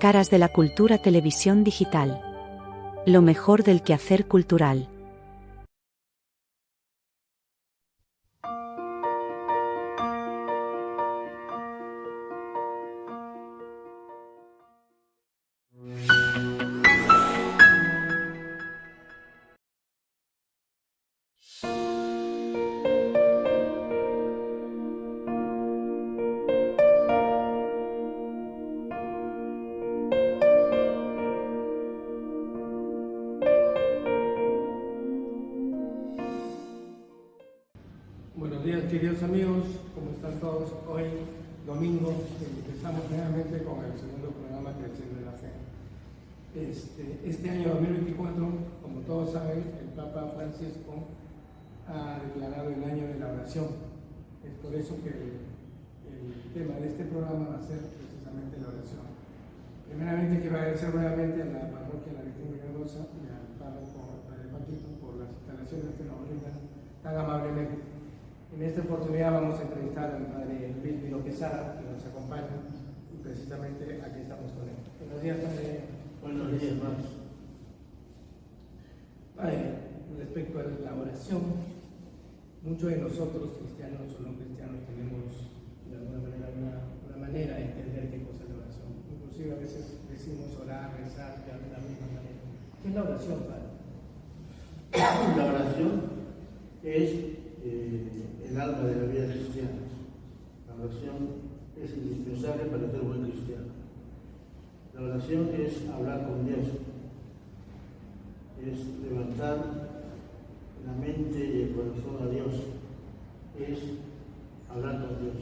Caras de la cultura televisión digital. Lo mejor del quehacer cultural. Buenos días, queridos amigos, ¿cómo están todos? Hoy, domingo, empezamos nuevamente con el segundo programa Creciendo en la Fe. Este año 2024, como todos saben, el Papa Francisco ha declarado el año de la oración. Es por eso que el tema de este programa va a ser precisamente la oración. Primeramente quiero agradecer nuevamente a la parroquia La Virgen Milagrosa y al párroco Padre Paquito por las instalaciones que nos brindan tan amablemente. En esta oportunidad vamos a entrevistar al Padre Luis Viro Quesada, que nos acompaña, y precisamente aquí estamos con él. Buenos días, Padre. Buenos días, más. Padre, respecto a la oración, muchos de nosotros, cristianos o no cristianos, tenemos de alguna manera una manera de entender qué cosa es la oración. Inclusive a veces decimos orar, rezar, de la misma manera. ¿Qué es la oración, Padre? La oración es el alma de la vida cristiana. La oración es indispensable para ser buen cristiano. La oración es hablar con Dios, es levantar la mente y el corazón a Dios, es hablar con Dios.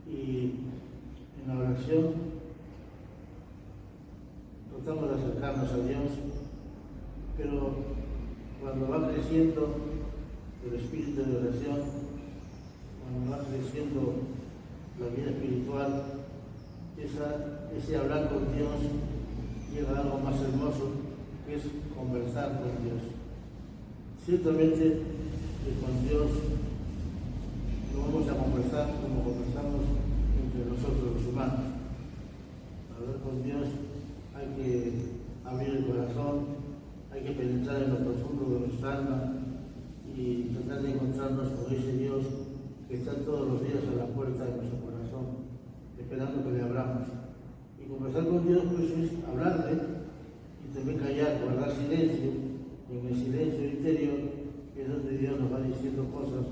Y en la oración tratamos de acercarnos a Dios, pero cuando va creciendo el espíritu de oración, cuando va creciendo la vida espiritual, ese hablar con Dios llega a algo más hermoso, que es conversar con Dios. Ciertamente que con Dios no vamos a conversar como conversamos entre nosotros los humanos. Para hablar con Dios hay que abrir el corazón, hay que penetrar en lo profundo de nuestra alma y tratar de encontrarnos con ese Dios que está todos los días a la puerta de nuestro corazón, esperando que le abramos. Y conversar con Dios pues es hablarle y también callar, guardar silencio. Y en el silencio interior es donde Dios nos va diciendo cosas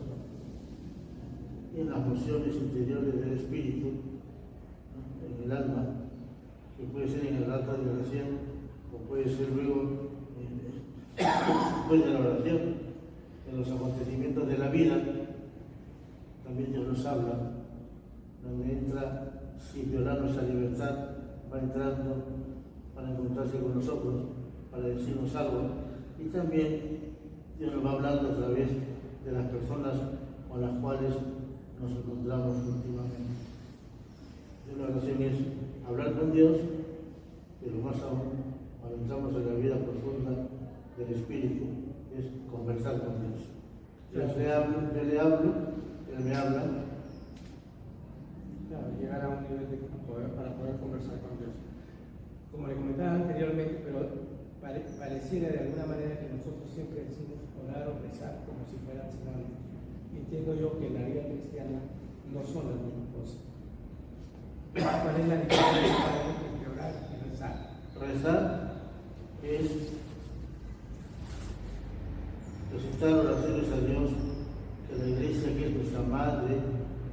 en las emociones interiores del espíritu, ¿no? En el alma, que puede ser en el rato de oración o puede ser luego después de la oración. En los acontecimientos de la vida, también Dios nos habla, donde entra, sin violar nuestra libertad, va entrando para encontrarse con nosotros, para decirnos algo, y también Dios nos va hablando a través de las personas con las cuales nos encontramos últimamente. La oración es hablar con Dios, pero más aún, cuando entramos en la vida profunda del Espíritu, es conversar con Dios. Yo le hablo, Él me habla. Claro, llegar a un nivel para poder conversar con Dios. Como le comentaba anteriormente, pero pareciera de alguna manera que nosotros siempre decimos orar o rezar como si fueran sinónimos. Entiendo yo que en la vida cristiana no son las mismas cosas. ¿Cuál es la diferencia entre orar y rezar? Rezar es presentar oraciones a Dios que la Iglesia, que es nuestra madre,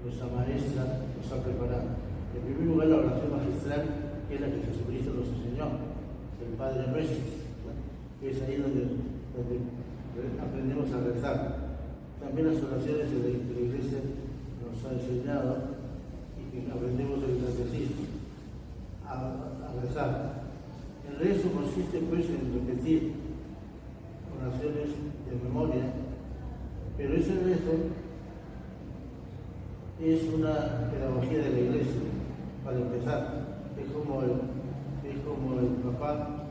nuestra maestra, nos ha preparado. En primer lugar, la oración magistral, que es la que Jesucristo nos enseñó, el Padre Nuestro, ¿no? Que es ahí donde aprendemos a rezar. También las oraciones que la Iglesia nos ha enseñado y que aprendemos en el catecismo a rezar. El rezo consiste pues en repetir oraciones de memoria, pero ese rezo es una pedagogía de la Iglesia. Para empezar, es como el papá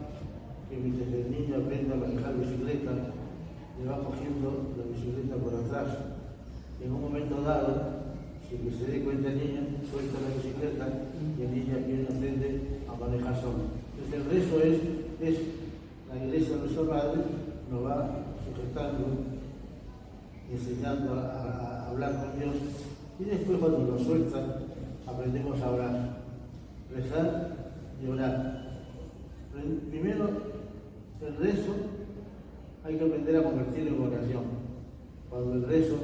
que mientras el niño aprende a manejar bicicleta, le va cogiendo la bicicleta por atrás. Y en un momento dado, sin que se dé cuenta el niño, suelta la bicicleta y el niño aprende a manejar más solos. Entonces el rezo es la iglesia de nuestro Padre nos va sujetando, enseñando a hablar con Dios, y después cuando nos suelta aprendemos a orar, rezar y orar. Primero, el rezo hay que aprender a convertirlo en oración. Cuando el rezo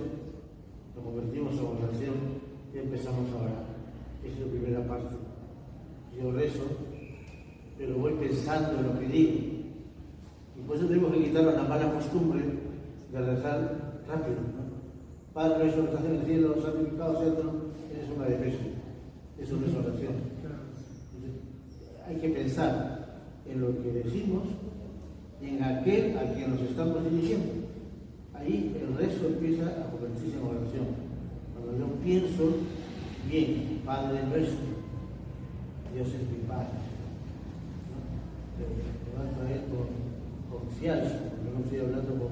lo convertimos en oración, ya empezamos a orar. Esa es la primera parte. Yo rezo, pero voy pensando en lo que digo. Y por eso tenemos que quitar la mala costumbre de rezar rápido, ¿no? Padre nuestro que estás en el cielo, santificado sea tu nombre. Esa es una defensa. Eso no es oración. Entonces, hay que pensar en lo que decimos y en aquel a quien nos estamos dirigiendo. Ahí el rezo empieza a convertirse en oración. Cuando yo pienso, bien, Padre nuestro, Dios es mi Padre, ¿no? Levanto a Él con confianza, porque no estoy hablando con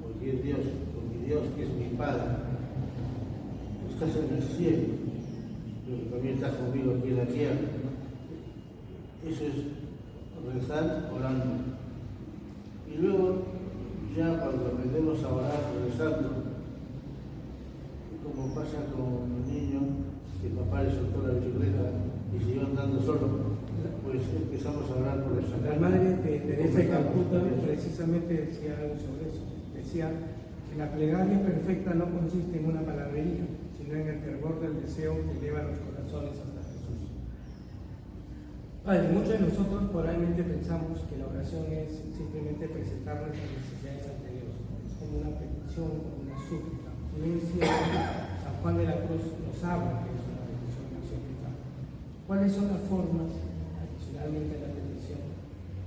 cualquier Dios, con mi Dios que es mi Padre. Estás en el cielo, pero también estás conmigo aquí en la tierra, ¿no? Eso es rezar orando. Y luego, ya cuando aprendemos a orar rezando, como pasa con un niño que el papá le soltó la bicicleta y siguió andando solo, pues empezamos a orar por esa. La madre de Teresa de Calcuta precisamente decía algo sobre eso. Decía que la plegaria perfecta no consiste en una palabrería, sino en el fervor del deseo que eleva los corazones hasta Jesús. Padre, muchos de nosotros probablemente pensamos que la oración es simplemente presentar nuestras necesidades ante Dios. Es como una petición, como una súplica. Y es cierto, San Juan de la Cruz nos habla que es una petición, una súplica. ¿Cuáles son las formas, adicionalmente a la petición,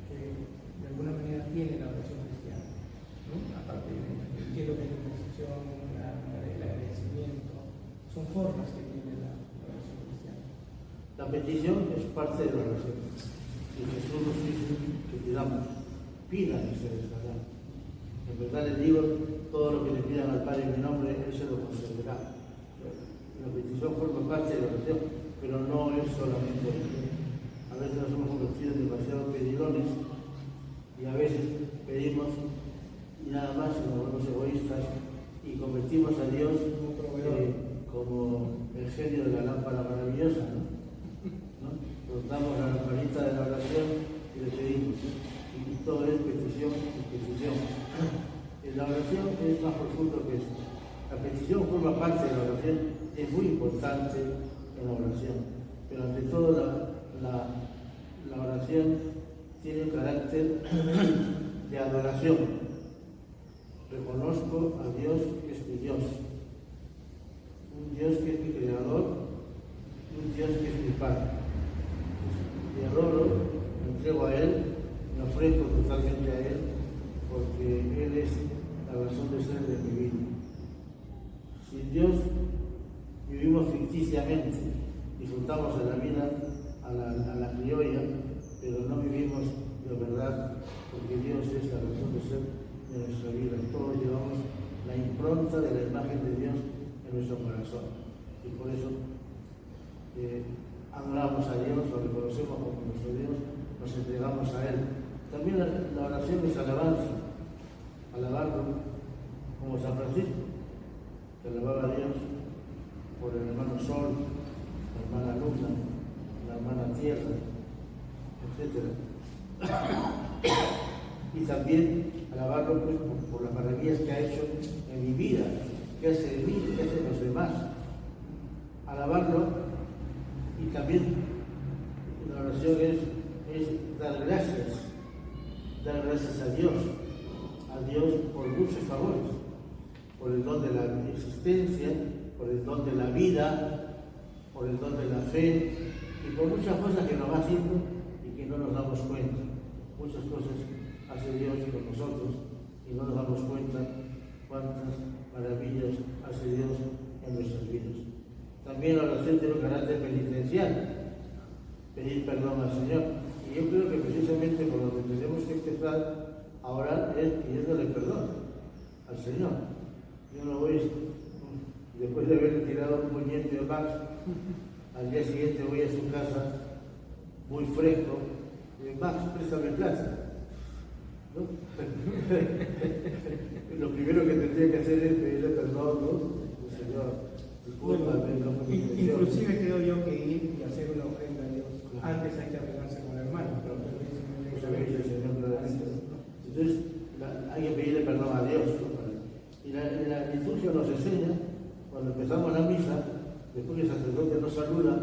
que de alguna manera tiene la oración cristiana? ¿No? Aparte de qué es lo que es la petición, el agradecimiento, son formas que tiene la oración cristiana. La petición es parte de la oración. Y Jesús nos dice que pidamos, pidan y se les dará. En verdad les digo, todo lo que le pidan al Padre en mi nombre, Él se lo concederá. La petición forma parte de la oración, pero no es solamente oración. A veces nos hemos convertido en demasiado pedidones y a veces pedimos y nada más y nos volvemos egoístas y convertimos a Dios como el genio de la lámpara maravillosa, ¿no? Cortamos la lamparita de la oración y le pedimos. Y todo es petición y petición. La oración es más profundo que eso. La petición forma parte de la oración, es muy importante en la oración. Pero ante todo la oración tiene un carácter de adoración. Reconozco a Dios que es mi Dios. Un Dios que es mi creador, un Dios que es mi Padre. Le adoro, me entrego a Él, me ofrezco totalmente a Él, porque Él es la razón de ser de mi vida. Sin Dios vivimos ficticiamente, disfrutamos de la vida a la criolla, pero no vivimos de verdad, porque Dios es la razón de ser de nuestra vida. Todos llevamos la impronta de la imagen de Dios en nuestro corazón, y por eso adoramos a Dios, lo reconocemos como nuestro Dios, nos entregamos a Él. También la oración es alabanza, alabarlo como San Francisco, que alababa a Dios por el hermano Sol, la hermana Luna, la hermana Tierra, etc. Y también alabarlo pues, por las maravillas que ha hecho en mi vida, que hace en mí, que hace en los demás. Alabarlo. Y también la oración es dar gracias a Dios por muchos favores, por el don de la existencia, por el don de la vida, por el don de la fe y por muchas cosas que nos va haciendo y que no nos damos cuenta. Muchas cosas hace Dios con nosotros y no nos damos cuenta cuántas maravillas hace Dios en nuestras vidas. También la oración tiene un carácter penitencial, pedir perdón al Señor. Y yo creo que precisamente por lo que tenemos que empezar a orar es pidiéndole perdón al Señor. Yo no voy, después de haber tirado un puñete de Max, al día siguiente voy a su casa muy fresco, Max, préstame plata, ¿no? Lo primero que tendría que hacer es pedirle perdón, ¿no? Señor, discúlpame, no fue mi intención. Inclusive creo yo que ir y hacer una ofrenda a Dios, antes hay que arreglarse con el hermano, pero entonces hay que pedirle perdón a Dios, ¿no? Y la liturgia nos enseña, cuando empezamos la misa, después que el sacerdote nos saluda,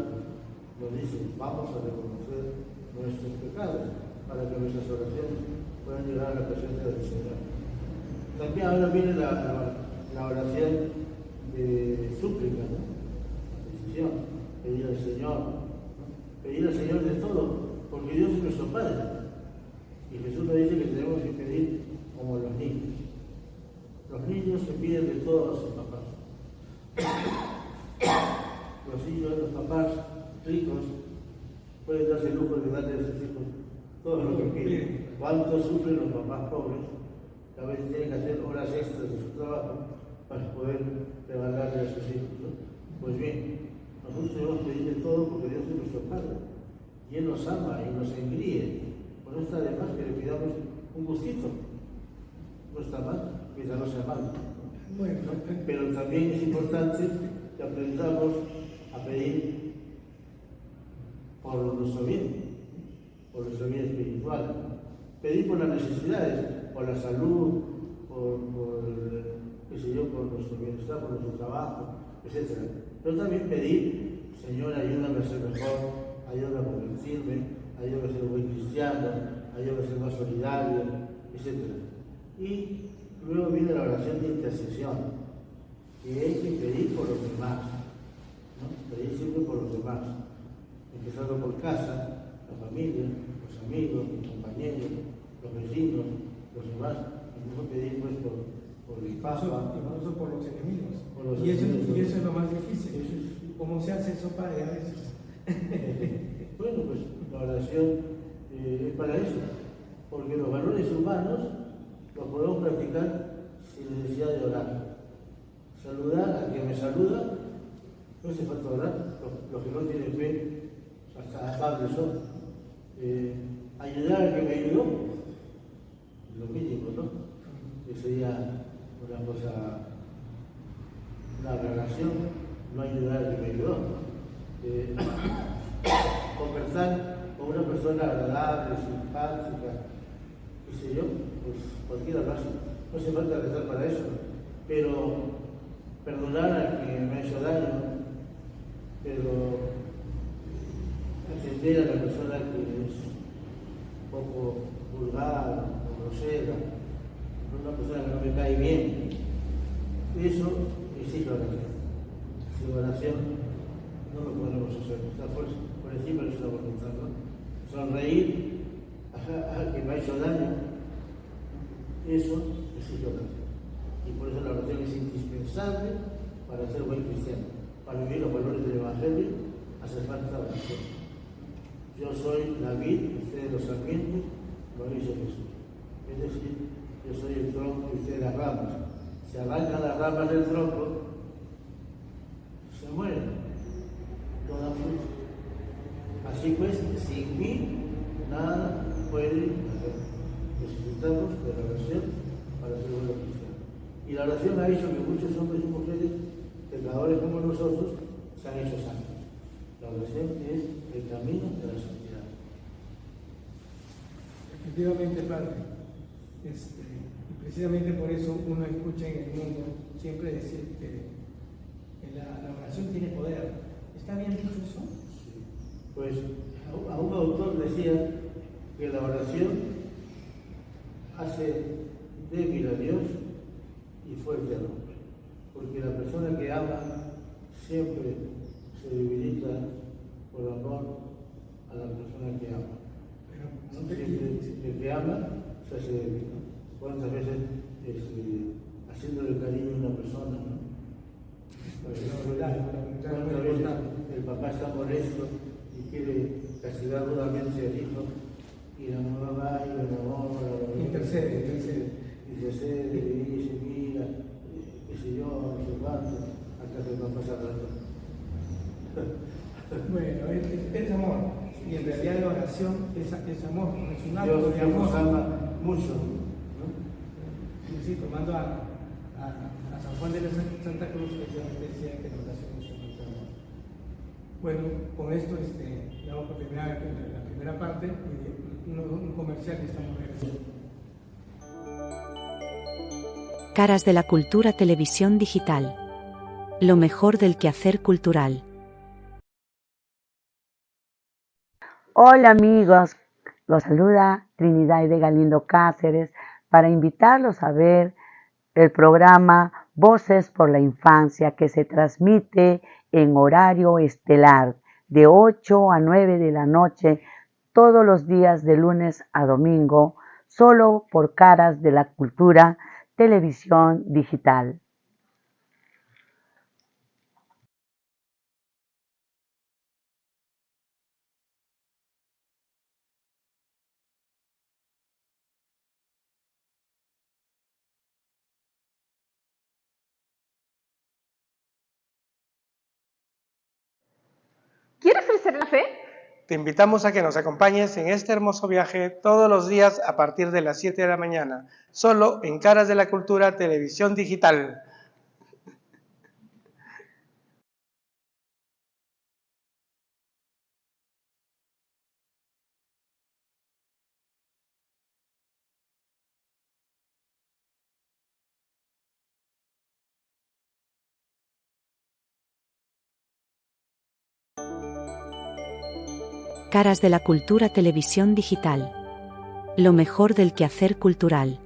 nos dice, vamos a reconocer nuestros pecados para que nuestras oraciones puedan llegar a la presencia del Señor. También ahora viene la oración de súplica, ¿no? La petición, pedir al Señor, ¿no? Pedir al Señor de todo, porque Dios es nuestro Padre. Y Jesús nos dice que tenemos que pedir como los niños. Los niños se piden de todos a sus papás. Los hijos, los papás ricos pueden darse el lujo de darle a sus hijos todo lo que piden. ¿Cuánto sufren los papás pobres? Que a veces tienen que hacer horas extras de su trabajo para poder regalarle a sus hijos, ¿no? Pues bien, nosotros debemos pedirle todo porque Dios es nuestro Padre. Y Él nos ama y nos engríe. Pues no está de más que le pidamos un gustito. No está mal, mientras no sea mal. bueno, Pero también es importante que aprendamos a pedir por nuestro bien espiritual. Pedir por las necesidades, por la salud, por nuestro bienestar, por nuestro trabajo, etc. Pero también pedir, Señor, ayúdame a ser mejor, ayúdame a convertirme, ayúdame a ser un buen cristiano, ayúdame a ser más solidario, etc. Y luego viene la oración de intercesión, que hay que pedir por los demás, ¿no? Pedir siempre por los demás, empezando por casa, la familia, los amigos, los compañeros, los vecinos, los demás, incluso pedir pues por el Papa. Incluso por los enemigos. Por los y eso enemigos. es lo más difícil. ¿Cómo se hace eso para a veces? Bueno, pues la oración es para eso, porque los valores humanos los podemos practicar sin necesidad de orar. Saludar a quien me saluda, no hace falta orar. Los que no tienen fe, hasta amables son. Ayudar al que me ayudó, lo mínimo, ¿no? Que sería una cosa, una relación, no ayudar al que me ayudó. Conversar con una persona agradable, simpática, qué sé yo, pues cualquiera lo hace. No hace falta rezar para eso, pero perdonar a quien me ha hecho daño, pero atender a la persona que es un poco vulgar o grosera, una persona que no me cae bien, eso exige oración. Sin oración no lo podemos hacer, está por encima de nuestra voluntad, ¿no? Sonreír a quien me ha hecho daño, eso exige oración. Y por eso la oración es indispensable para ser buen cristiano, para vivir los valores del Evangelio, hace falta oración. Yo soy la vid, ustedes los sarmientos, lo dice Jesús. Es decir, yo soy el tronco y ustedes las ramas. Se arrancan las ramas del tronco, se mueren, no dan fruto. Así pues, sin mí, nada pueden hacer. Necesitamos de la oración para ser buenos cristianos. Y la oración ha hecho que muchos hombres y mujeres, pecadores como nosotros, se han hecho santos. La oración es el camino de la santidad. Efectivamente, Padre. Y precisamente por eso uno escucha en el mundo siempre decir que la oración tiene poder. ¿Está bien dicho eso? Sí. Pues a un autor decía que la oración hace débil a Dios y fuerte al hombre, porque la persona que ama siempre se debilita por amor a la persona que ama. Pero Siempre el que ama se hace débil, ¿no? ¿Cuántas veces haciéndole cariño a una persona, ¿no? ¿Cuántas veces el papá está molesto y quiere castigar duramente al hijo y la mamá va y lo enamora, intercede, y le dice, mira, qué sé yo, no sé cuánto, hasta que el papá se arranca. Bueno, es amor. Y en realidad la adoración es amor, es un acto Dios de nos amor. ama mucho, ¿no? Sí, tomando a San Juan de la Santa Cruz, que decía que la oración es un acto de amor. Bueno, con esto damos por terminar la primera parte y un comercial que estamos regresando. Caras de la Cultura Televisión Digital. Lo mejor del quehacer cultural. Hola amigos, los saluda Trinidad de Galindo Cáceres para invitarlos a ver el programa Voces por la Infancia que se transmite en horario estelar de 8 a 9 de la noche todos los días de lunes a domingo solo por Caras de la Cultura Televisión Digital. ¿Quieres crecer en la fe? Te invitamos a que nos acompañes en este hermoso viaje todos los días a partir de las 7 de la mañana, solo en Caras de la Cultura Televisión Digital. Caras de la Cultura Televisión Digital. Lo mejor del quehacer cultural.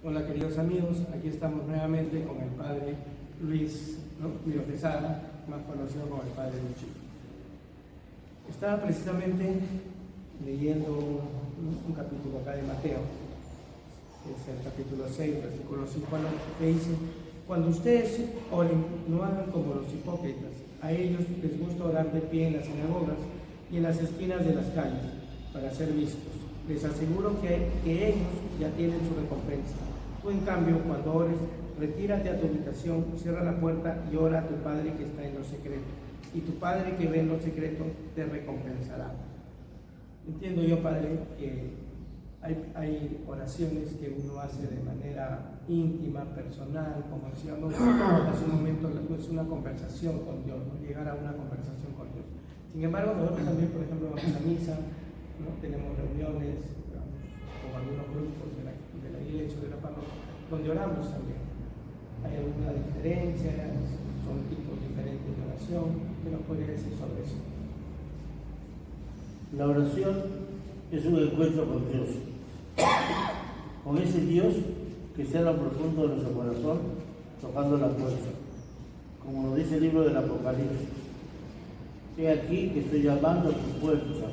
Hola queridos amigos, aquí estamos nuevamente con el Padre Luis Quesada, más conocido como el Padre Luchi. Estaba precisamente leyendo un capítulo acá de Mateo, que es el capítulo 6, versículo 5 al 8, que dice: cuando ustedes oren, no hagan como los hipócritas, a ellos les gusta orar de pie en las sinagogas y en las esquinas de las calles para ser vistos. Les aseguro que ellos ya tienen su recompensa. Tú, en cambio, cuando ores, retírate a tu habitación, cierra la puerta y ora a tu Padre que está en lo secreto. Y tu Padre que ve en lo secreto te recompensará. Entiendo yo, Padre, que hay oraciones que uno hace de manera íntima, personal, como decíamos hace un momento, es una conversación con Dios, ¿no? Llegar a una conversación con Dios. Sin embargo, nosotros también, por ejemplo, vamos a misa, ¿no? Tenemos reuniones con algunos grupos de la iglesia, de la parroquia, donde oramos también. Hay alguna diferencia, son tipos diferentes de oración. ¿Qué nos podría decir sobre eso? La oración es un encuentro con Dios, con ese Dios que está en lo profundo de nuestro corazón, tocando la puerta, como nos dice el libro del Apocalipsis. He aquí que estoy llamando a tu puerta.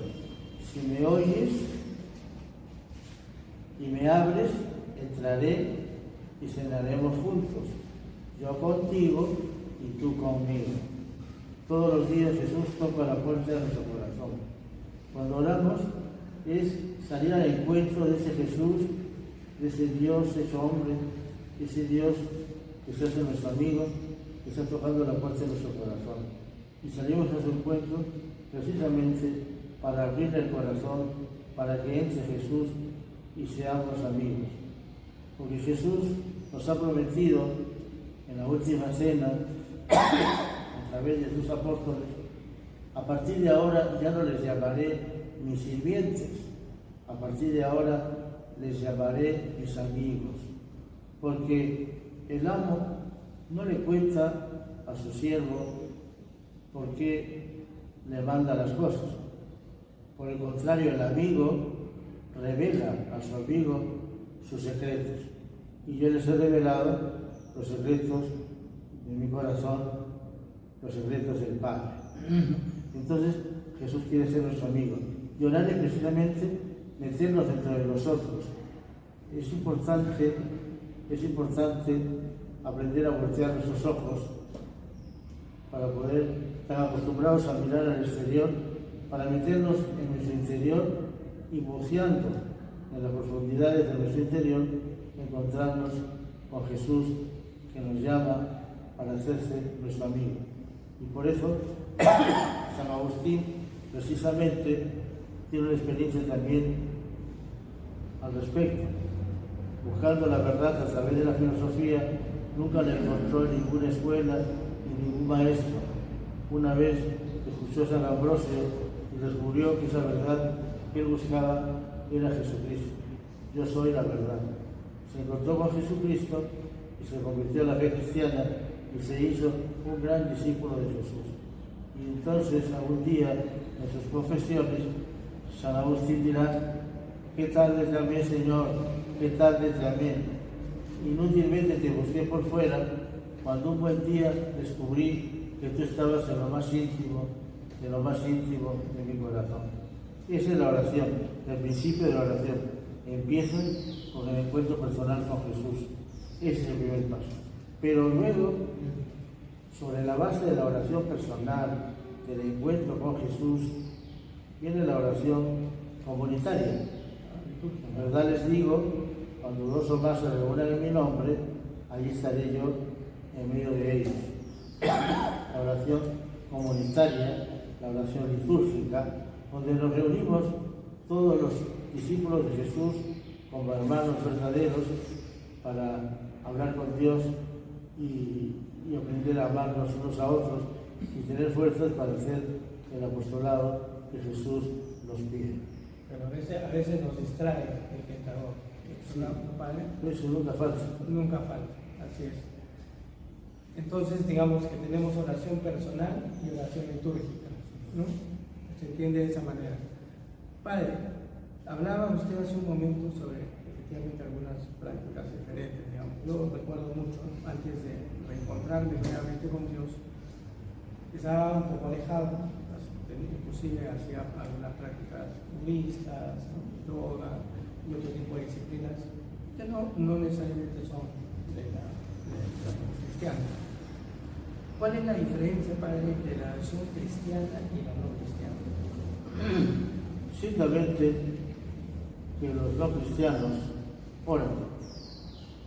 Si me oyes y me abres, entraré y cenaremos juntos, yo contigo y tú conmigo. Todos los días Jesús toca la puerta de nuestro corazón. Cuando oramos es salir al encuentro de ese Jesús, de ese Dios hecho hombre, ese Dios que se hace nuestro amigo, que está tocando la puerta de nuestro corazón. Y salimos a su encuentro precisamente para abrirle el corazón, para que entre Jesús y seamos amigos. Porque Jesús nos ha prometido en la última cena, a través de sus apóstoles: a partir de ahora ya no les llamaré mis sirvientes, a partir de ahora les llamaré mis amigos. Porque el amo no le cuenta a su siervo por qué le manda las cosas. Por el contrario, el amigo revela a su amigo sus secretos. Y yo les he revelado los secretos de mi corazón, los secretos del Padre. Entonces, Jesús quiere ser nuestro amigo. Y orar es precisamente meternos dentro de nosotros. Es importante aprender a voltear nuestros ojos para poder estar acostumbrados a mirar al exterior, para meternos en nuestro interior y buceando en las profundidades de nuestro interior, encontrarnos con Jesús que nos llama para hacerse nuestro amigo. Y por eso San Agustín precisamente tiene una experiencia también al respecto. Buscando la verdad a través de la filosofía, nunca la encontró en ninguna escuela ni ningún maestro. Una vez escuchó a San Ambrosio y descubrió que esa verdad que él buscaba era Jesucristo. Yo soy la verdad. Se encontró con Jesucristo y se convirtió en la fe cristiana y se hizo un gran discípulo de Jesús. Y entonces, algún día, en sus confesiones, San Agustín dirá: ¿qué tarde te amé, Señor? ¿Qué tarde te amé? Inútilmente te busqué por fuera, cuando un buen día descubrí que tú estabas en lo más íntimo de mi corazón. Esa es la oración, el principio de la oración. Empieza con el encuentro personal con Jesús. Ese es el primer paso. Pero luego, sobre la base de la oración personal, del encuentro con Jesús, viene la oración comunitaria. En verdad les digo, cuando dos o más se reúnan en mi nombre, allí estaré yo en medio de ellos. La oración comunitaria, la oración litúrgica, donde nos reunimos todos los discípulos de Jesús como hermanos verdaderos para hablar con Dios y aprender a amarnos unos a otros y tener fuerzas para hacer el apostolado que Jesús nos pide. Pero a veces nos distrae el pecador. ¿No, padre? Eso nunca falta. Nunca falta, así es. Entonces, digamos que tenemos oración personal y oración litúrgica, ¿no? Se entiende de esa manera. Padre, hablaba usted hace un momento sobre efectivamente algunas prácticas diferentes, digamos. Yo recuerdo mucho, antes de reencontrarme realmente con Dios, estaba un poco alejado, inclusive hacía algunas prácticas budistas, ¿no? Yoga y otro tipo de disciplinas que no necesariamente son de la cristiana. ¿Cuál es la diferencia, padre, entre la oración cristiana y la no cristiana? Ciertamente que los no cristianos oran,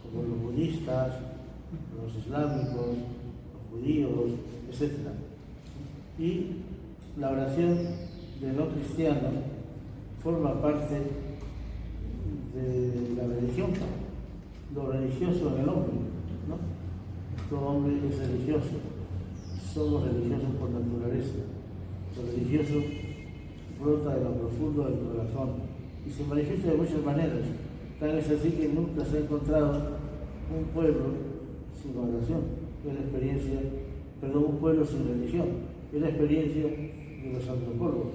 como los budistas, los islámicos, los judíos, etc. Y la oración de no cristiano forma parte de la religión, lo religioso en el hombre, ¿no? Todo hombre es religioso, somos religiosos por naturaleza. Lo religioso brota de lo profundo del corazón y se manifiesta de muchas maneras. Tan es así que nunca se ha encontrado un pueblo sin oración, un pueblo sin religión. Es la experiencia de los antropólogos.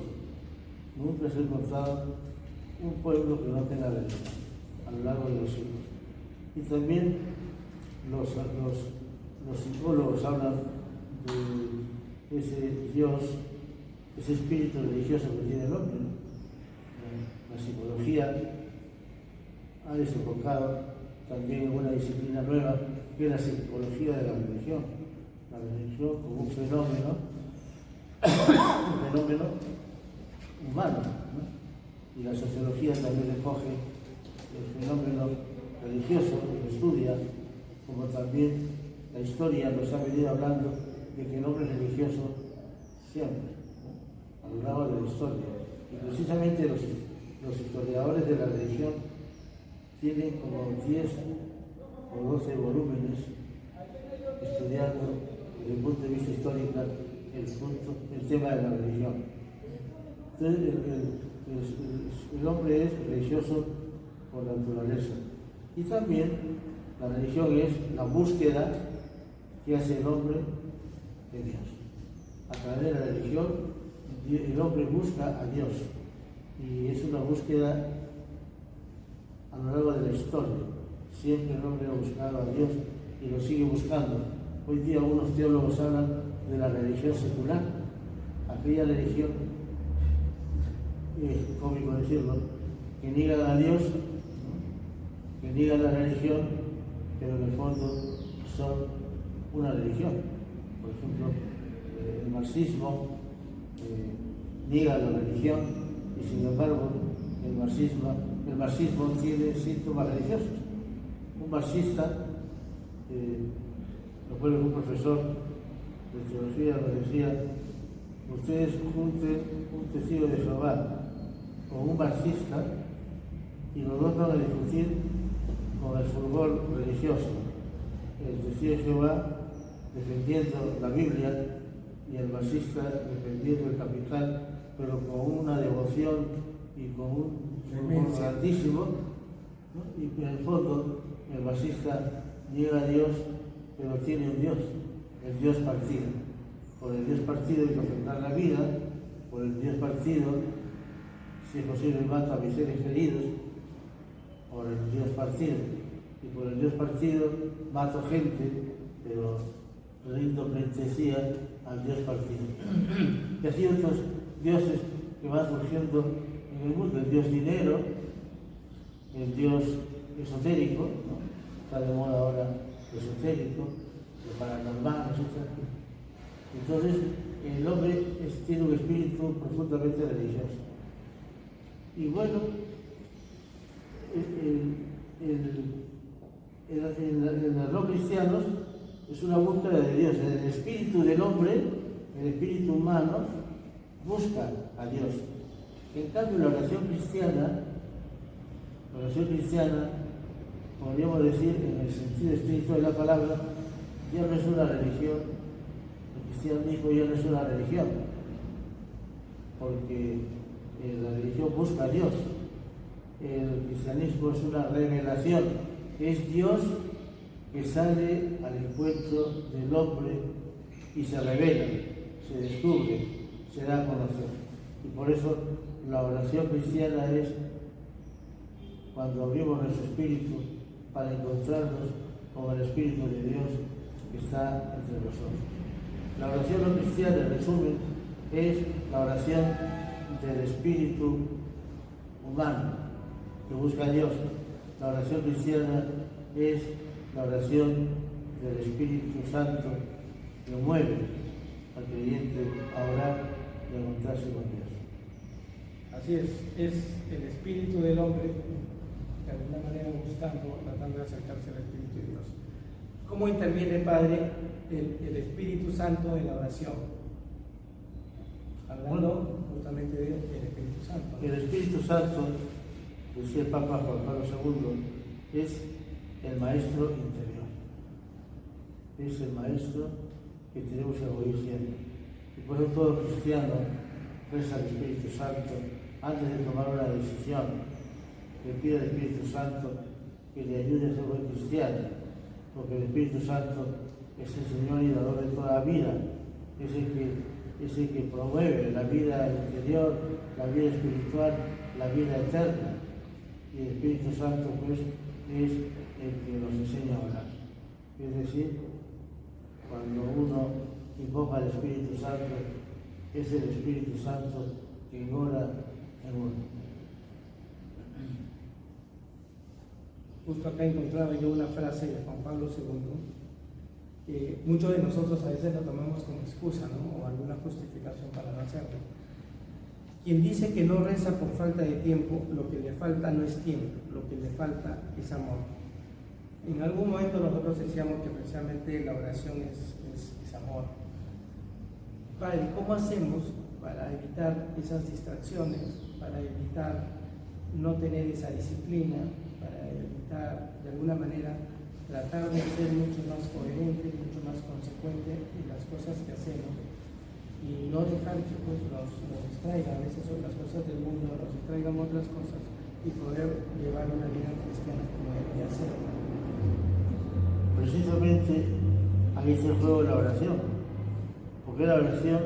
Nunca se ha encontrado un pueblo que no tenga religión a lo largo de los siglos. Y también los psicólogos hablan de ese Dios, ese espíritu religioso que tiene el hombre, ¿no? La psicología ha desembocado también en una disciplina nueva que es la psicología de la religión. La religión como un fenómeno humano, ¿no? Y la sociología también recoge el fenómeno religioso, lo estudia, como también la historia nos ha venido hablando de que el hombre es religioso siempre, ¿no? A lo largo de la historia. Y precisamente los historiadores de la religión tienen como 10 o 12 volúmenes estudiando desde el punto de vista histórico el tema de la religión. Entonces, el hombre es religioso por naturaleza. Y también la religión es la búsqueda que hace el hombre de Dios. A través de la religión, el hombre busca a Dios. Y es una búsqueda a lo largo de la historia. Siempre el hombre ha buscado a Dios y lo sigue buscando. Hoy día algunos teólogos hablan de la religión secular, aquella religión, es cómico decirlo, que niegan a Dios, que niegan la religión, pero en el fondo son una religión. Por ejemplo, el marxismo niega la religión y sin embargo el marxismo tiene síntomas religiosos. Un marxista, recuerdo que un profesor de teología nos decía: ustedes junten un testigo de Jehová con un marxista y los dos van a discutir con el fulgor religioso. El testigo de Jehová defendiendo la Biblia y el marxista defendiendo el capital, pero con una devoción y con un fulgor grandísimo, ¿no? Y en el fondo el marxista niega a Dios, pero tiene un Dios, el Dios partido. Por el Dios partido hay que ofrendar la vida, por el Dios partido, si es posible, mato a mis seres queridos, por el Dios partido. Y por el Dios partido mato gente, pero rindo pleitesía al Dios partido. Y así otros dioses que van surgiendo en el mundo: el Dios dinero, el Dios esotérico, ¿no? Está de moda ahora lo esotérico, lo paranormal, etc. Entonces, el hombre tiene un espíritu profundamente religioso. Y bueno, en los no cristianos es una búsqueda de Dios. El espíritu del hombre, el espíritu humano, busca a Dios. En cambio, la oración cristiana, podríamos decir, en el sentido estricto de la palabra, ya no es una religión. El cristianismo ya no es una religión, porque la religión busca a Dios. El cristianismo es una revelación, es Dios que sale al encuentro del hombre y se revela, se descubre, se da a conocer. Y por eso la oración cristiana es cuando abrimos nuestro espíritu para encontrarnos con el Espíritu de Dios que está entre nosotros. La oración no cristiana, en resumen, es la oración del espíritu humano que busca a Dios. La oración cristiana es la oración del Espíritu Santo que mueve al creyente a orar y a encontrarse con Dios. Así es el espíritu del hombre de alguna manera buscando, tratando de acercarse al Espíritu de Dios. ¿Cómo interviene, Padre, el Espíritu Santo en la oración? Hablando justamente del Espíritu Santo. El Espíritu Santo, decía el Papa Juan Pablo II, es el maestro interior. Es el maestro que tenemos que oír siempre. Y por eso todo cristiano reza al Espíritu Santo antes de tomar una decisión. Le pide al Espíritu Santo que le ayude a ser buen cristiano, porque el Espíritu Santo es el Señor y dador de toda vida, es el que promueve la vida interior, la vida espiritual, la vida eterna. Y el Espíritu Santo, pues, es el que nos enseña a orar. Es decir, cuando uno invoca al Espíritu Santo, es el Espíritu Santo que ora en uno. Justo acá encontraba yo una frase de Juan Pablo II, que muchos de nosotros a veces la tomamos como excusa, ¿no? O alguna justificación para no hacerlo. Quien dice que no reza por falta de tiempo, lo que le falta no es tiempo, lo que le falta es amor. En algún momento nosotros decíamos que precisamente la oración es amor. Padre, ¿cómo hacemos para evitar esas distracciones, para evitar no tener esa disciplina, para evitar de alguna manera tratar de ser mucho más coherente, mucho más consecuente en las cosas que hacemos y no dejar que pues, nos distraigan, a veces son las cosas del mundo, nos distraigan otras cosas y poder llevar una vida cristiana como debería ser? Precisamente ahí está el juego de la oración, porque es la oración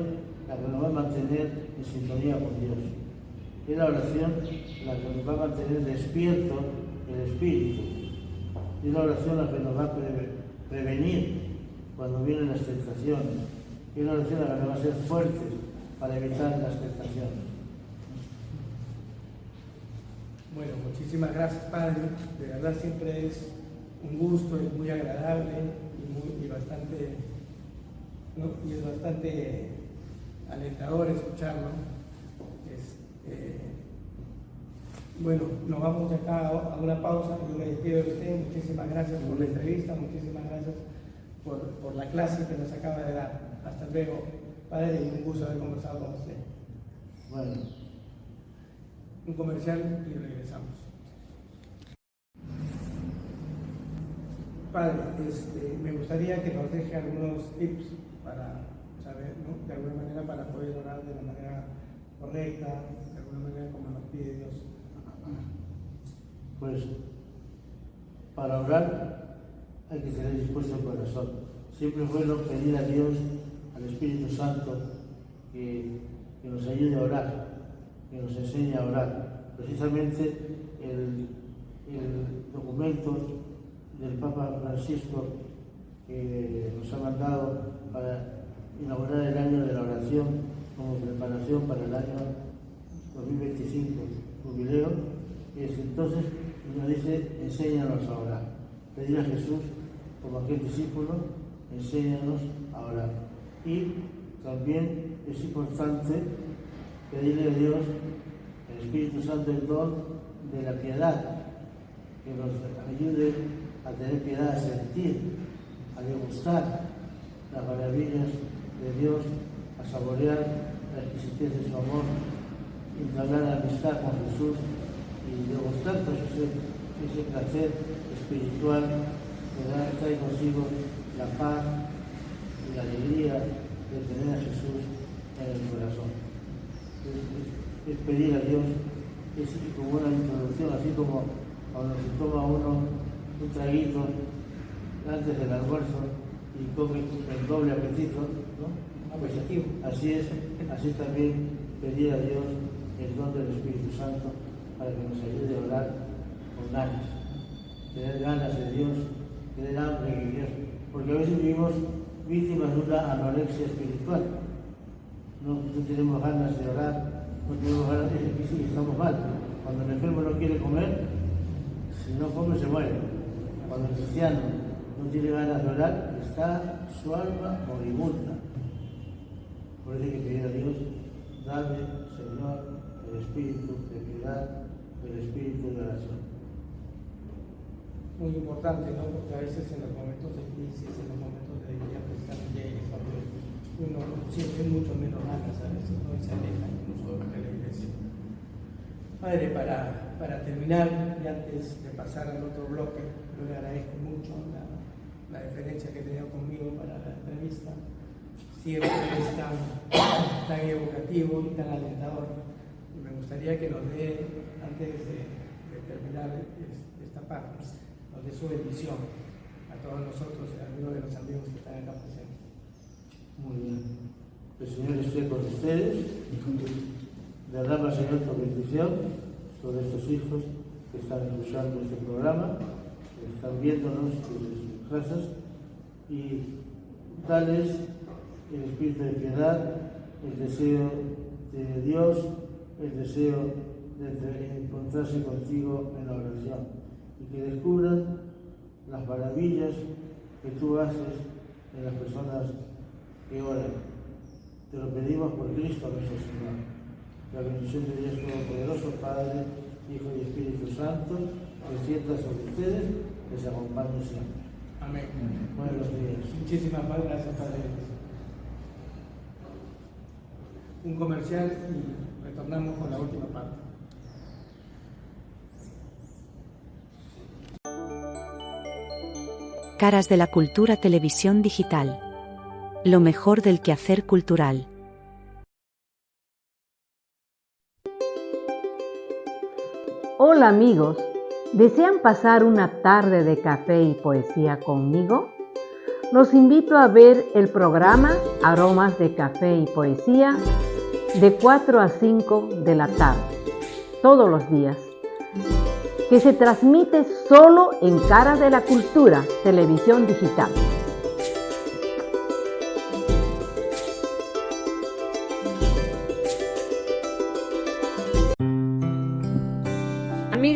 la que nos va a mantener en sintonía con Dios. Es la oración la que nos va a mantener despierto el espíritu. Es la oración la que nos va a prevenir cuando vienen las tentaciones. y una oración a la que va a ser fuertes para evitar las tentaciones. Bueno, muchísimas gracias, Padre. De verdad siempre es un gusto y muy agradable y bastante, ¿no? Y es bastante alentador escucharlo. Bueno, nos vamos acá a una pausa. Yo me despido de usted. Muchísimas gracias por la entrevista, muchísimas gracias por la clase que nos acaba de dar. Hasta luego, Padre, y un gusto haber conversado con usted. Bueno. Un comercial y regresamos. Padre, me gustaría que nos deje algunos tips para saber, ¿no? De alguna manera para poder orar de la manera correcta, de alguna manera como nos pide Dios. Pues para orar hay que tener dispuesto el corazón. Siempre es bueno pedir a Dios, al Espíritu Santo, que nos ayude a orar, que nos enseñe a orar. Precisamente el documento del Papa Francisco que nos ha mandado para inaugurar el año de la oración como preparación para el año 2025, jubileo, es entonces nos dice, enséñanos a orar. Pedir a Jesús, como aquel discípulo, enséñanos a orar. Y también es importante pedirle a Dios, el Espíritu Santo, el don de la piedad, que nos ayude a tener piedad, a sentir, a degustar las maravillas de Dios, a saborear la exquisitez de su amor, entablar amistad con Jesús y degustar pues ese placer espiritual que trae consigo la paz y la alegría de tener a Jesús en el corazón. Es pedir a Dios, es como una introducción, así como cuando se toma uno un traguito antes del almuerzo y come el doble apetito, ¿no? Pues así es también pedir a Dios el don del Espíritu Santo para que nos ayude a orar con ganas, tener ganas de Dios, tener hambre de Dios, porque a veces vivimos víctimas de una anorexia espiritual. No tenemos ganas de orar, no tenemos ganas de que sí, estamos mal. Cuando el enfermo no quiere comer, si no come se muere. Cuando el cristiano no tiene ganas de orar, está su alma moribunda. Por eso hay que pedir a Dios, dame, Señor, el espíritu de piedad, el espíritu de oración. Muy importante, ¿no? Porque a veces en los momentos de crisis, en los momentos de alegría, precisamente es cuando uno siente mucho menos ganas a veces, ¿no? Y se aleja incluso de la iglesia. Padre, para terminar, y antes de pasar al otro bloque, yo le agradezco mucho la deferencia que ha tenido conmigo para la entrevista. Siempre es tan evocativo y tan alentador. Y me gustaría que nos dé, antes de terminar esta parte, nos dé su bendición a todos nosotros y a algunos de los amigos que están acá presentes. Muy bien. El Señor esté con ustedes. Derrama, Señor, tu bendición sobre estos hijos que están escuchando este programa, que están viéndonos desde sus casas, y dales el espíritu de piedad, el deseo de Dios, el deseo de encontrarse contigo en la oración, y que descubran las maravillas que tú haces en las personas que oran. Te lo pedimos por Cristo nuestro Señor. La bendición de Dios Todopoderoso, Padre, Hijo y Espíritu Santo, descienda sobre ustedes, les acompañe siempre. Amén. Buenos días. Muchísimas gracias, Padre. Un comercial y retornamos con la última parte. Caras de la Cultura Televisión Digital. Lo mejor del quehacer cultural. Hola amigos, ¿desean pasar una tarde de café y poesía conmigo? Los invito a ver el programa Aromas de Café y Poesía de 4 a 5 de la tarde, todos los días, que se transmite solo en Caras de la Cultura Televisión Digital.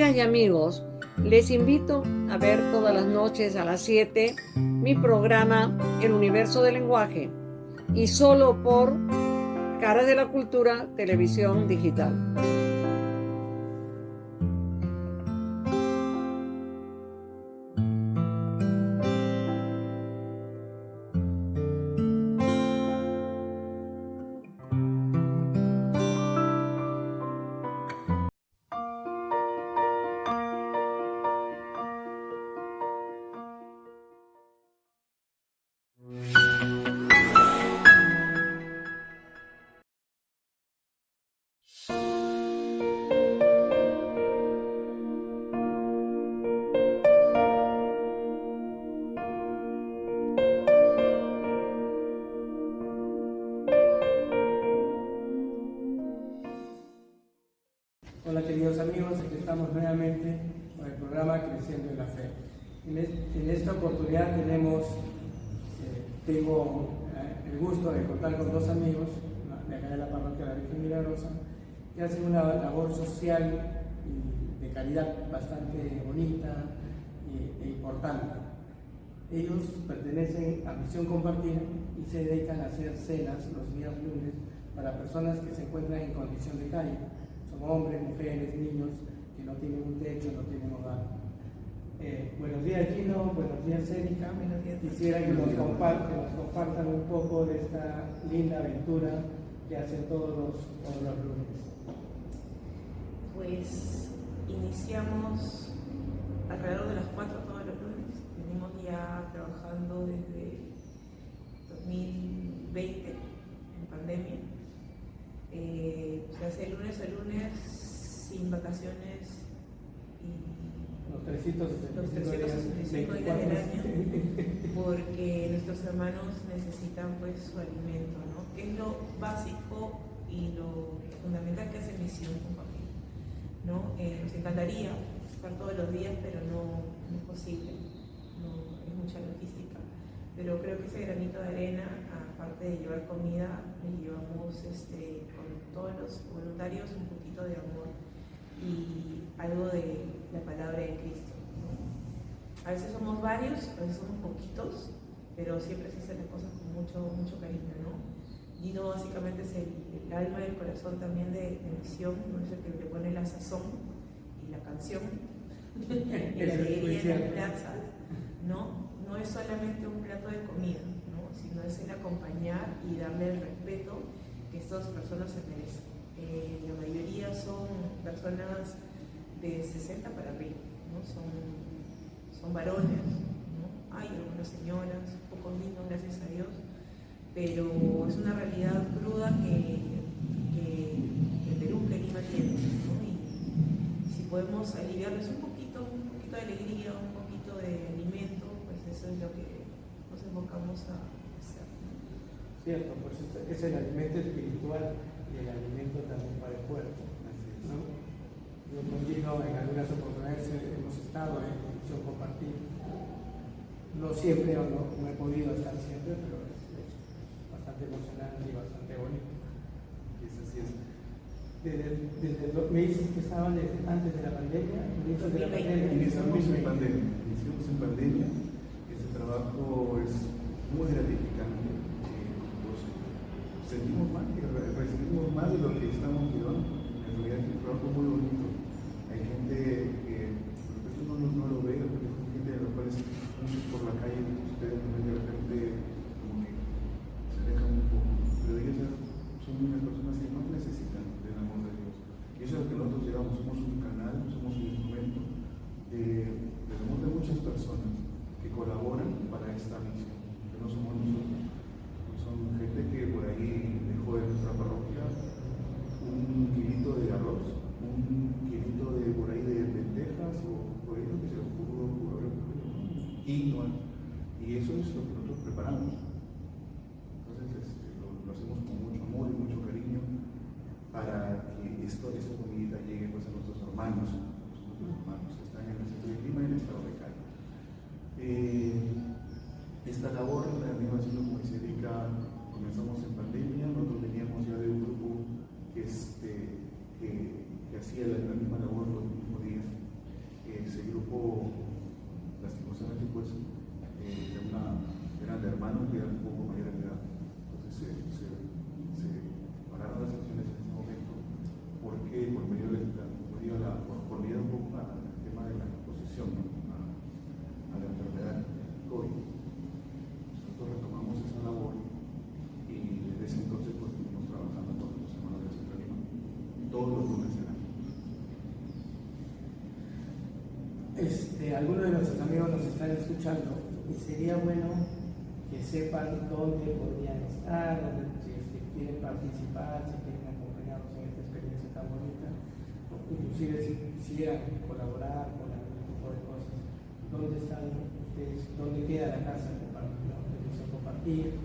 Amigas y amigos, les invito a ver todas las noches a las 7 mi programa El Universo del Lenguaje y solo por Caras de la Cultura Televisión Digital. Hola queridos amigos, aquí estamos nuevamente con el programa Creciendo en la Fe. En esta oportunidad tengo el gusto de contar con dos amigos de acá de la parroquia de la Virgen Milagrosa que hacen una labor social y de calidad bastante bonita e importante. Ellos pertenecen a Misión Compartida y se dedican a hacer cenas los días lunes para personas que se encuentran en condición de calle. Son hombres, mujeres, niños que no tienen un techo, no tienen hogar. Buenos días Gino, buenos días Erika. Buenos días. Quisiera que nos compartan un poco de esta linda aventura que hacen todos los lunes. Pues iniciamos alrededor de las 4 todos los lunes. Venimos ya trabajando desde 2020 en pandemia. Se hace lunes a lunes sin vacaciones y Los 365 días del año, porque nuestros hermanos necesitan pues su alimento, ¿no? Que es lo básico y lo fundamental que hace Misión Compartida, ¿no? Nos encantaría estar todos los días, pero no es posible, es mucha logística. Pero creo que ese granito de arena, aparte de llevar comida, le llevamos con todos los voluntarios un poquito de amor y algo de la palabra de Cristo, ¿no? A veces somos varios, a veces somos poquitos, pero siempre se hacen las cosas con mucho cariño, ¿no? Gino básicamente es el alma y el corazón también de Misión, ¿no? Es el que le pone la sazón y la canción y la alegría en las plazas, ¿no? No es solamente un plato de comida, ¿no? Sino es el acompañar y darle el respeto que estas personas se merecen. La mayoría son personas de 60 para arriba, ¿no? Son varones, ¿no? Hay algunas señoras, pocos niños, gracias a Dios, pero es una realidad cruda que el Perú, que Lima tiene, ¿no? Y si podemos aliviarles un poquito de alegría, un poquito de alimento, pues eso es lo que nos enfocamos a hacer, ¿no? Cierto, pues es el alimento espiritual y el alimento también para el cuerpo, ¿no? Yo con Gino en algunas oportunidades hemos estado en Misión Compartida. No siempre o no he podido estar siempre, pero es bastante emocionante y bastante bonito. Así es. Me dices que estaban antes de la pandemia. Iniciamos en pandemia. Ese trabajo es muy gratificante. Sentimos más, recibimos más de lo que estamos llevando. En realidad es un trabajo muy bonito. Hay gente que no lo ve, porque hay gente de los cuales muchos por la calle, ustedes de repente como que se alejan un poco, pero ellos son unas personas que más necesitan del amor de Dios. Y eso es lo que nosotros llevamos, somos un canal, somos un instrumento del amor de muchas personas que colaboran para esta misión, que no somos nosotros. Son gente que por ahí dejó de nuestra parroquia un kilito de arroz, un kilito de por ahí de lentejas o por ahí lo que se les pudo haber quinoa, y eso es lo que nosotros preparamos. Entonces lo hacemos con mucho amor y mucho cariño para que esta comida llegue pues, a nuestros hermanos que están en el centro de Lima y en el estado de Cali. Esta labor la venimos haciendo como se dedica, comenzamos en pandemia, nosotros veníamos ya de un grupo que hacía la misma labor los mismos días, todos los lunes del año. Algunos de nuestros amigos nos están escuchando y sería bueno que sepan dónde podrían estar, dónde, si quieren participar, si quieren acompañarnos en esta experiencia tan bonita, o inclusive si quisieran colaborar con algún tipo de cosas. ¿Dónde están ustedes? ¿Dónde queda la casa de compartir?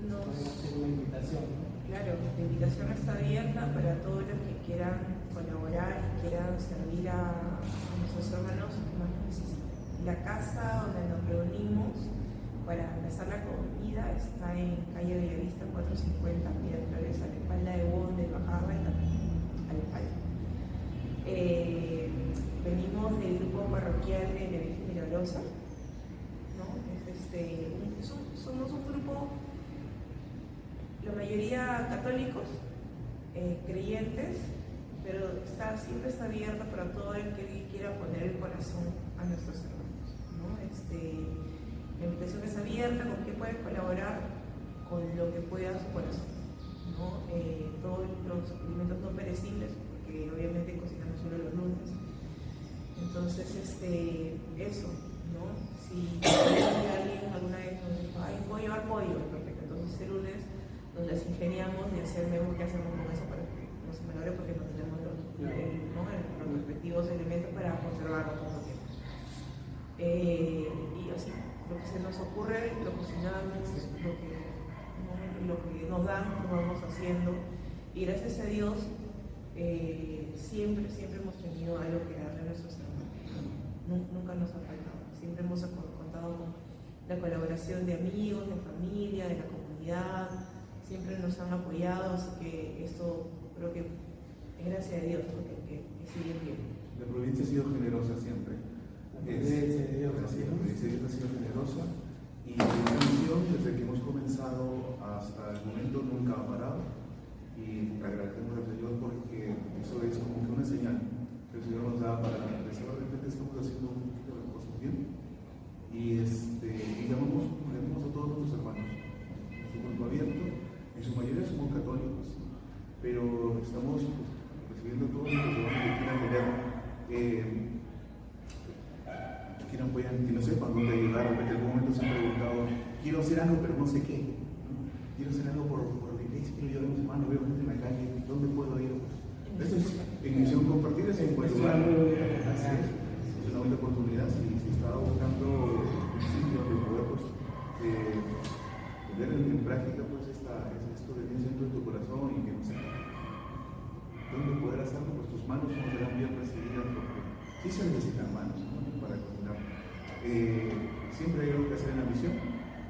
Podemos hacer una invitación, ¿no? Claro, la invitación está abierta para todos los que quieran colaborar y quieran servir a nuestros hermanos que más lo necesitan. La casa donde nos reunimos para empezar la comida está en calle Bellavista 450, Miraflores, a la espalda de Bon de Bajada y también a la espalda. Venimos del grupo parroquial de la Virgen Milagrosa, ¿no? Somos un grupo, la mayoría católicos, creyentes, pero siempre está abierta para todo el que quiera poner el corazón a nuestros hermanos, ¿no? La invitación es abierta, con qué puedes colaborar, con lo que pueda su corazón, ¿no? Todos los alimentos no perecibles, porque obviamente cocinamos solo los lunes. Entonces, eso, ¿no? Si alguien alguna vez nos dijo, ay, puedo llevar pollo, perfecto. Entonces el lunes nos las ingeniamos y vemos qué hacemos con eso para que no se malogre, porque no tenemos los respectivos elementos para conservarlo todo el tiempo. Y así, lo que se nos ocurre, lo cocinamos, lo que nos dan, lo vamos haciendo. Y gracias a Dios, siempre hemos tenido algo que darle a nuestros hermanos. Nunca nos ha faltado. Siempre hemos contado con la colaboración de amigos, de familia, de la comunidad. Siempre nos han apoyado, así que esto creo que es gracias a Dios, porque que sigue bien. La provincia ha sido generosa siempre. La provincia de Dios ha sido generosa y la misión, desde que hemos comenzado hasta el momento, nunca ha parado. Y agradecemos al Señor porque eso es como que una señal que el Señor nos da para decir, de repente estamos haciendo un poquito de cosas bien. Y llamamos a todos nuestros hermanos. Es un grupo abierto, en su mayoría somos católicos, pero estamos recibiendo a todos los hermanos que quieran tener, que no sepan dónde ayudar. En algún momento se han preguntado, quiero hacer algo pero no sé qué. Quiero hacer algo por la iglesia, quiero ayudar a mis hermanos, veo gente en la calle, ¿dónde puedo ir? Esto es en misión compartida, es en buen lugar. Es una buena oportunidad. Si estaba buscando un sitio donde poder poner en práctica esto de bien dentro de tu corazón y que no sé dónde poder hacerlo, pues tus manos no serán bien recibidas, porque sí se necesitan manos, ¿no? Para cocinar. Siempre hay algo que hacer en la misión.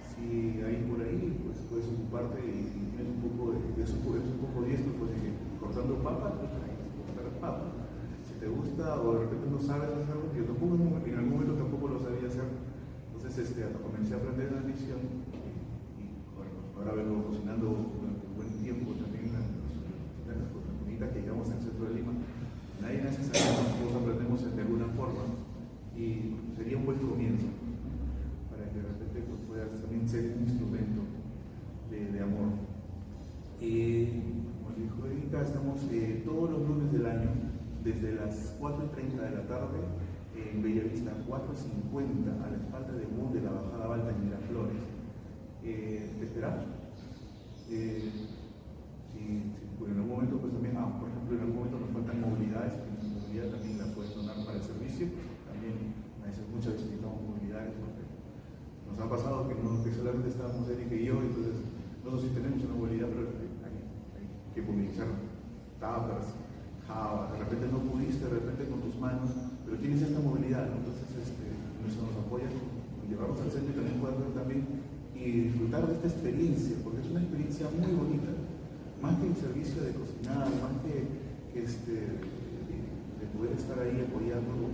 Si hay por ahí, pues puedes ocuparte y si tienes un poco diestro, pues cortando papas, pues cortar papas. Si te gusta o de repente no sabes hacerlo, yo tampoco en algún momento tampoco lo sabía hacer. Entonces comencé a aprender en la misión y bueno, ahora vengo cocinando durante un buen tiempo también en las comunitas que llegamos al centro de Lima. Nadie nace sabiendo, todos aprendemos de alguna forma y sería un buen comienzo para que de repente pues, puedas también ser un instrumento de amor. Como dijo Erika, estamos todos los lunes del año desde las 4:30 de la tarde en Bellavista 4:50 a la espalda de Bon de la Bajada Alta en Miraflores. Te esperamos. Si en algún momento pues también, por ejemplo, en algún momento nos faltan movilidades, que la movilidad también la puedes donar para el servicio. También muchas veces necesitamos movilidades porque nos ha pasado que solamente estábamos Erika y yo, entonces nosotros sí tenemos una movilidad, pero hay que movilizar tapas, java, de repente no pudiste, de repente con tus manos, pero tienes esta movilidad, ¿no? Entonces eso nos apoya, nos llevamos al centro y también puedes ver también y disfrutar de esta experiencia, porque es una experiencia muy bonita, más que el servicio de cocinar, más que de poder estar ahí apoyando,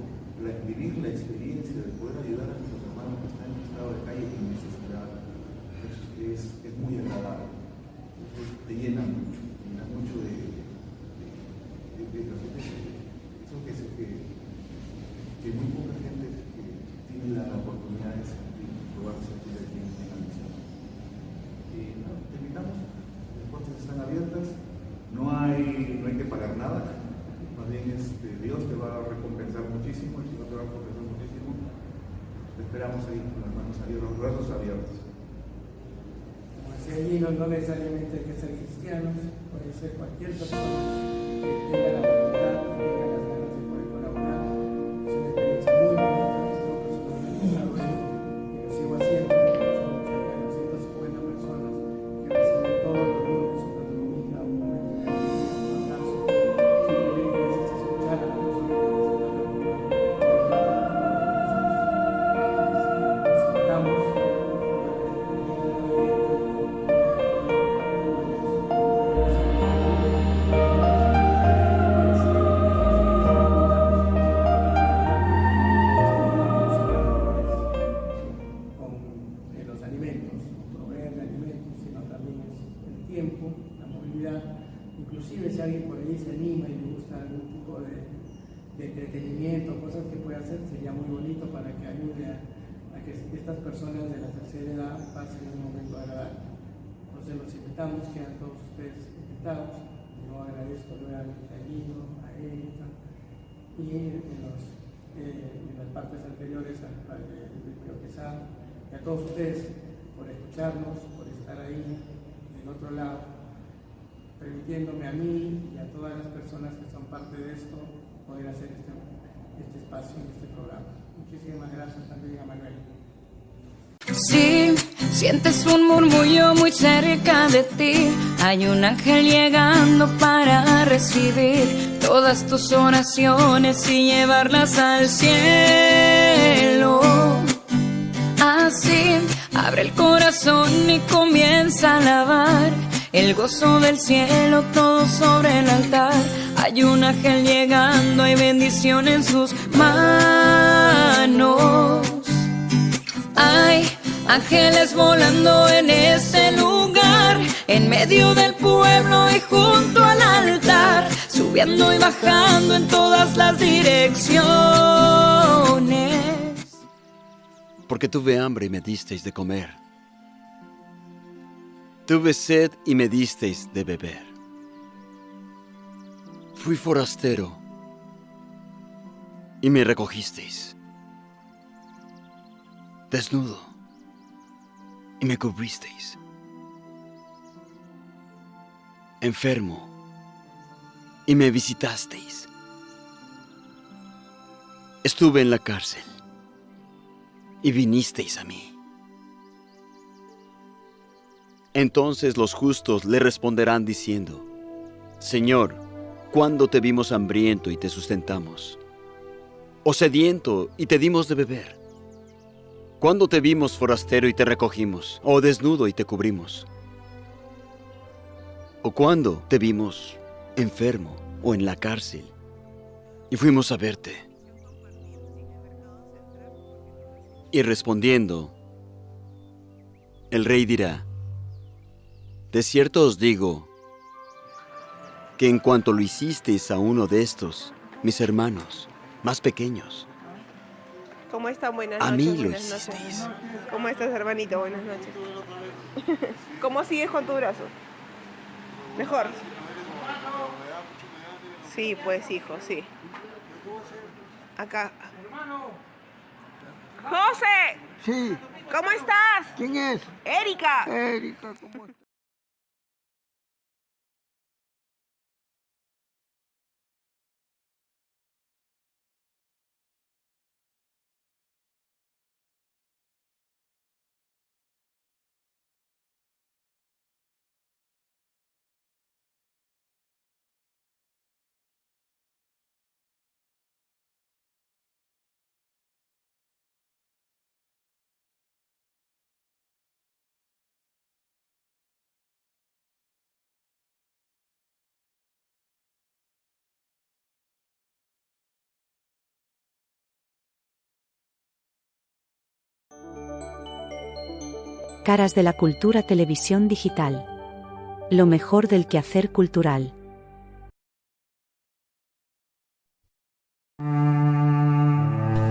vivir la experiencia de poder ayudar a nuestros hermanos que están en estado de calle y necesidad, es muy agradable. Entonces, te llena mucho de eso que muy poca gente tiene la oportunidad de sentir, probar sentir aquí en la misión. Te invitamos, las puertas están abiertas, no hay que pagar pagar nada, más bien Dios te va a recompensar muchísimo, el Señor te va a recompensar muchísimo. Te esperamos ahí con las manos abiertas, los brazos abiertos. Como decía Gino, no necesariamente hay que ser cristianos, puede ser cualquier persona que tenga la voluntad, que tenga las ganas de poder colaborar. Es una experiencia muy bonita, yo personalmente lo hago y lo sigo haciendo. Somos cerca de 250 personas que reciben todos los lunes una comida, un momento de alegría, un abrazo. Simplemente es escuchar a la persona que está dando los alimentos, proveer de alimentos, sino también es el tiempo, la movilidad. Inclusive si alguien por ahí se anima y le gusta algún tipo de entretenimiento, cosas que pueda hacer, sería muy bonito para que ayude a que estas personas de la tercera edad pasen un momento agradable. Entonces los invitamos, quedan todos ustedes invitados. Yo agradezco nuevamente a Guido, a Erika y en las partes anteriores al padre Pío Quesada y a todos ustedes por escucharnos, por estar ahí del otro lado, permitiéndome a mí y a todas las personas que son parte de esto poder hacer este espacio en este programa. Muchísimas gracias también a Manuel. Si sientes un murmullo muy cerca de ti, hay un ángel llegando para recibir todas tus oraciones y llevarlas al cielo. Así, abre el corazón y comienza a alabar el gozo del cielo, todo sobre el altar. Hay un ángel llegando, hay bendición en sus manos. Hay ángeles volando en este lugar, en medio del pueblo y junto al altar, subiendo y bajando en todas las direcciones. Porque tuve hambre y me disteis de comer. Tuve sed y me disteis de beber. Fui forastero y me recogisteis. Desnudo y me cubristeis. Enfermo y me visitasteis. Estuve en la cárcel y vinisteis a mí. Entonces los justos le responderán diciendo: Señor, ¿cuándo te vimos hambriento y te sustentamos? ¿O sediento y te dimos de beber? ¿Cuándo te vimos forastero y te recogimos? ¿O desnudo y te cubrimos? ¿O cuándo te vimos enfermo o en la cárcel y fuimos a verte? Y respondiendo, el rey dirá: de cierto os digo que en cuanto lo hicisteis a uno de estos, mis hermanos más pequeños, ¿Cómo están? Buenas a noches. mí lo Buenas noches. hicisteis. ¿Cómo estás, hermanito? Buenas noches. ¿Cómo sigues con tu brazo? ¿Mejor? Sí, pues, hijo, sí. Acá. ¡José! Sí. ¿Cómo estás? ¿Quién es? Erika. Erika, ¿cómo estás? Caras de la cultura televisión digital. Lo mejor del quehacer cultural.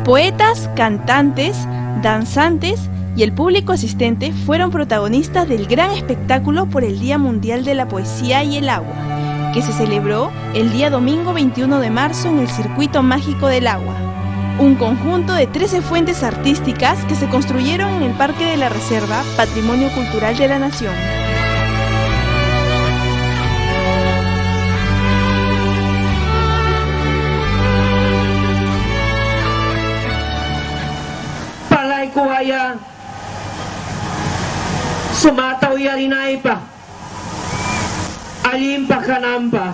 Poetas, cantantes, danzantes y el público asistente fueron protagonistas del gran espectáculo por el Día Mundial de la Poesía y el Agua, que se celebró el día domingo 21 de marzo en el Circuito Mágico del Agua, un conjunto de 13 fuentes artísticas que se construyeron en el Parque de la Reserva, Patrimonio Cultural de la Nación. Palay kuwaya sumataw yarinay pa alim pa kanampa.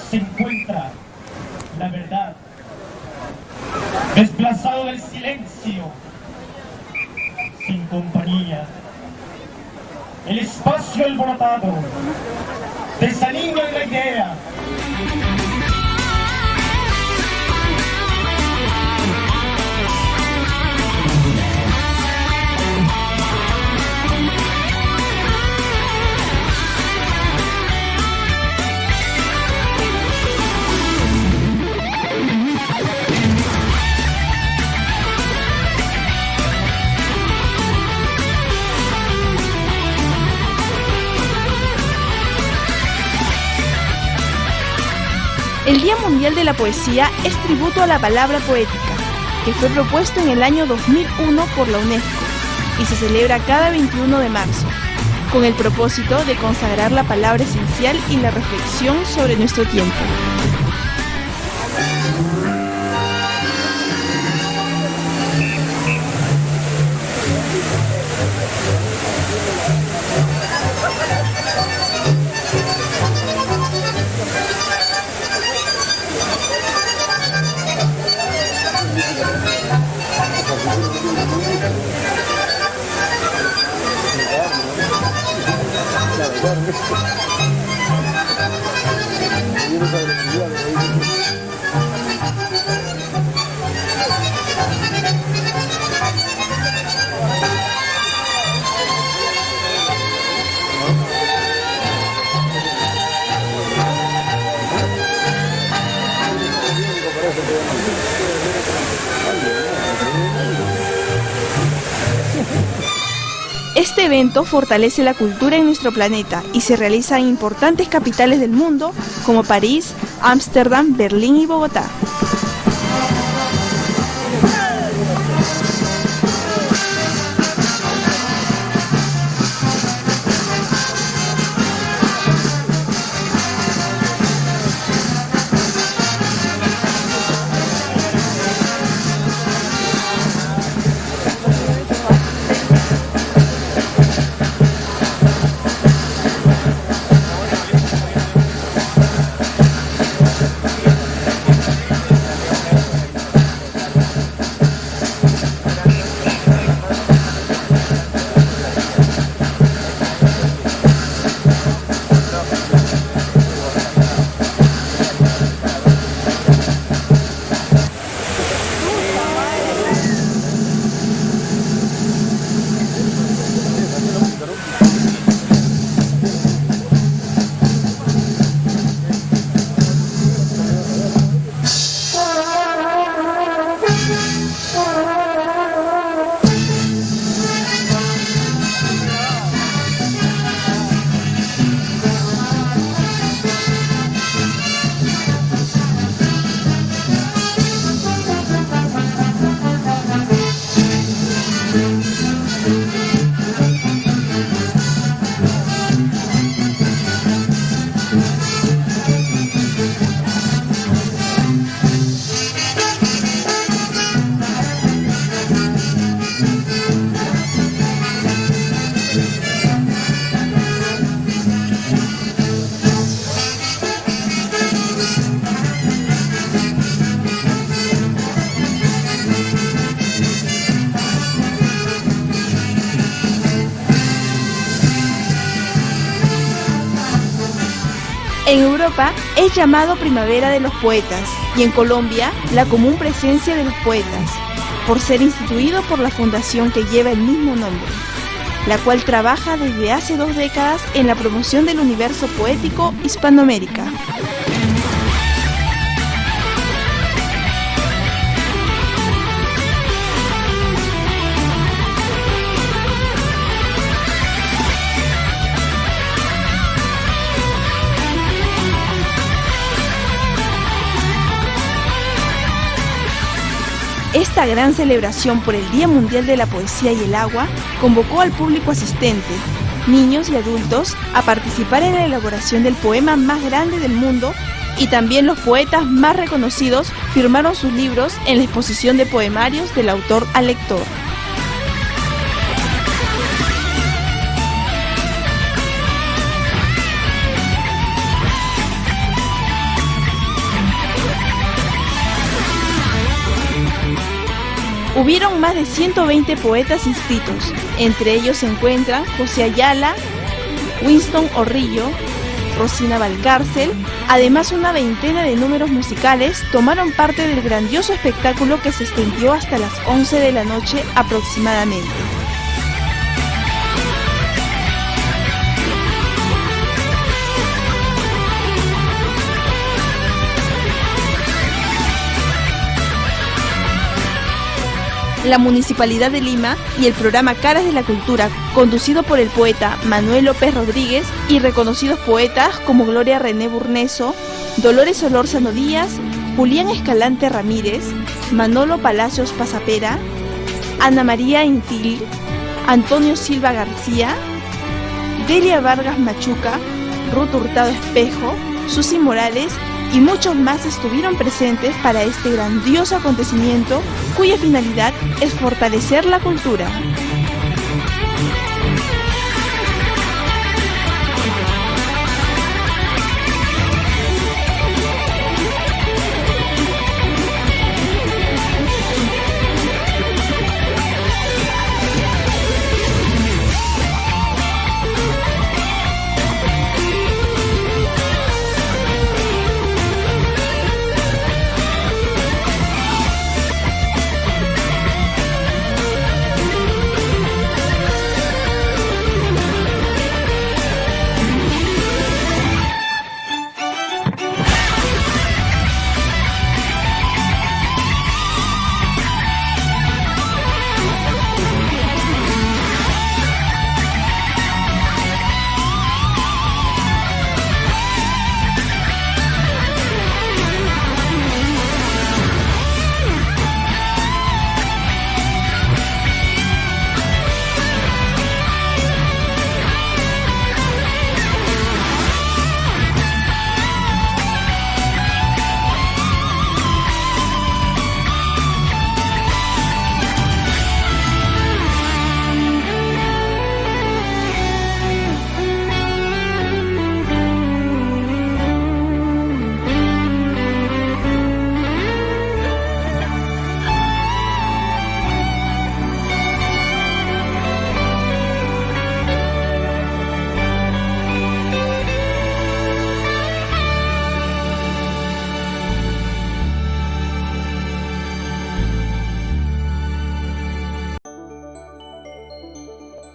Se encuentra la verdad, desplazado del silencio, sin compañía, el espacio alborotado, desanima la idea. El Día Mundial de la Poesía es tributo a la palabra poética, que fue propuesto en el año 2001 por la UNESCO y se celebra cada 21 de marzo, con el propósito de consagrar la palabra esencial y la reflexión sobre nuestro tiempo. Este evento fortalece la cultura en nuestro planeta y se realiza en importantes capitales del mundo como París, Ámsterdam, Berlín y Bogotá. En Europa es llamado Primavera de los Poetas y en Colombia la común presencia de los poetas, por ser instituido por la fundación que lleva el mismo nombre, la cual trabaja desde hace 2 décadas en la promoción del universo poético Hispanoamérica. Esta gran celebración por el Día Mundial de la Poesía y el Agua convocó al público asistente, niños y adultos, a participar en la elaboración del poema más grande del mundo, y también los poetas más reconocidos firmaron sus libros en la exposición de poemarios del autor al lector. Hubieron más de 120 poetas inscritos, entre ellos se encuentran José Ayala, Winston Orrillo, Rosina Valcárcel. Además, una veintena de números musicales tomaron parte del grandioso espectáculo que se extendió hasta las 11 de la noche aproximadamente. La Municipalidad de Lima y el programa Caras de la Cultura, conducido por el poeta Manuel López Rodríguez y reconocidos poetas como Gloria René Burneso, Dolores Solórzano Díaz, Julián Escalante Ramírez, Manolo Palacios Pasapera, Ana María Intil, Antonio Silva García, Delia Vargas Machuca, Ruth Hurtado Espejo, Susi Morales y muchos más estuvieron presentes para este grandioso acontecimiento cuya finalidad es fortalecer la cultura.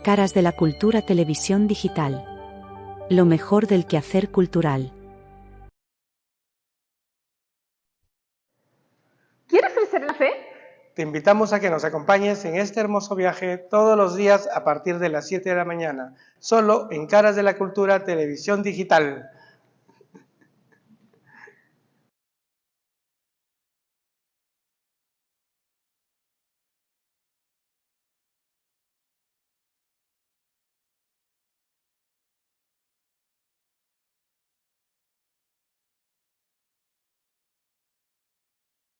Caras de la Cultura Televisión Digital. Lo mejor del quehacer cultural. ¿Quieres crecer la fe? Te invitamos a que nos acompañes en este hermoso viaje todos los días a partir de las 7 de la mañana, solo en Caras de la Cultura Televisión Digital.